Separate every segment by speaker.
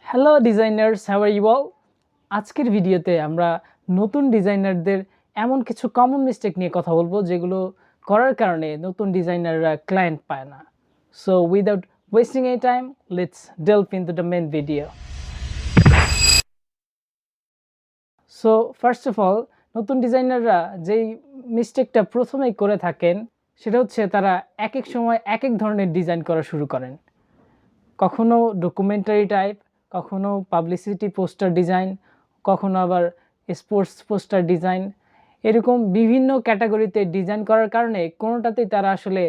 Speaker 1: Hello designers, how are you all? আজকের ভিডিওতে আমরা নতুন ডিজাইনারদের এমন কিছু কমন মিস্টেক নিয়ে কথা বলবো যেগুলো করার কারণে নতুন ডিজাইনাররা ক্লায়েন্ট পায় না। So without wasting any time, let's delve into the main video. So first of all, নতুন ডিজাইনাররা যেই মিস্টেকটা প্রথমেই করে থাকেন সেটা হচ্ছে তারা এক এক সময় এক এক ধরনের ডিজাইন করা শুরু করেন। কখনো ডকুমেন্টারি টাইপ, কখনো পাবলিসিটি পোস্টার ডিজাইন, কখনো আবার স্পোর্টস পোস্টার ডিজাইন, এরকম বিভিন্ন ক্যাটাগরিতে ডিজাইন করার কারণে কোনোটাতেই তারা আসলে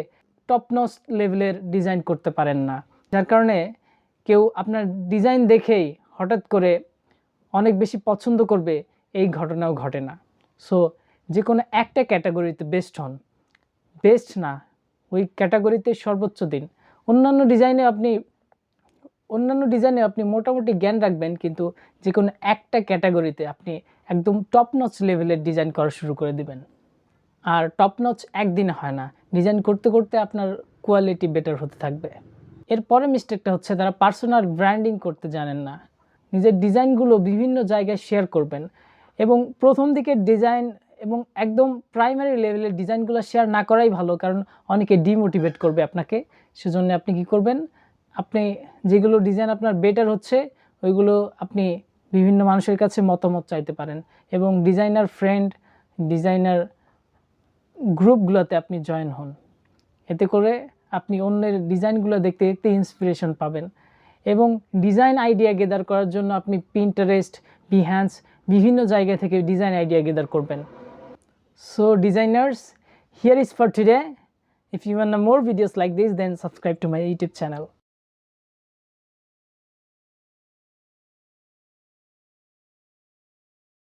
Speaker 1: টপ নচ লেভেলের ডিজাইন করতে পারেন না, যার কারণে কেউ আপনার ডিজাইন দেখেই হঠাৎ করে অনেক বেশি পছন্দ করবে এই ঘটনাও ঘটে না। সো যে কোনো একটা ক্যাটাগরিতে বেস্ট হন, বেস্ট না ওই ক্যাটাগরিতে সর্বোচ্চ দিন। অন্যান্য ডিজাইনে আপনি মোটামুটি জ্ঞান রাখবেন, কিন্তু যে কোনো একটা ক্যাটাগরিতে আপনি একদম টপ নচ লেভেলের ডিজাইন করা শুরু করে দিবেন। আর টপ নচ একদিনে হয় না, ডিজাইন করতে করতে আপনার কোয়ালিটি বেটার হতে থাকবে। এরপরে মিস্টেকটা হচ্ছে তারা পার্সোনাল ব্র্যান্ডিং করতে জানেন না। নিজের ডিজাইনগুলো বিভিন্ন জায়গায় শেয়ার করবেন, এবং প্রথম দিকের ডিজাইন এবং একদম প্রাইমারি লেভেলের ডিজাইনগুলো শেয়ার না করাই ভালো, কারণ অনেকে ডিমোটিভেট করবে আপনাকে। সেজন্য আপনি কি করবেন, আপনি যেগুলো ডিজাইন আপনার বেটার হচ্ছে ওইগুলো আপনি বিভিন্ন মানুষের কাছে মতামত চাইতে পারেন, এবং ডিজাইনার ফ্রেন্ড, ডিজাইনার গ্রুপগুলোতে আপনি জয়েন হন। এতে করে আপনি অন্যের ডিজাইনগুলো দেখতে দেখতে ইন্সপিরেশন পাবেন, এবং ডিজাইন আইডিয়া গেদার করার জন্য আপনি পিন্টারেস্ট, বিহ্যান্স, বিভিন্ন জায়গা থেকে ডিজাইন আইডিয়া গেদার করবেন। So designers, here is for today. If you want more videos like this, then subscribe to my YouTube channel.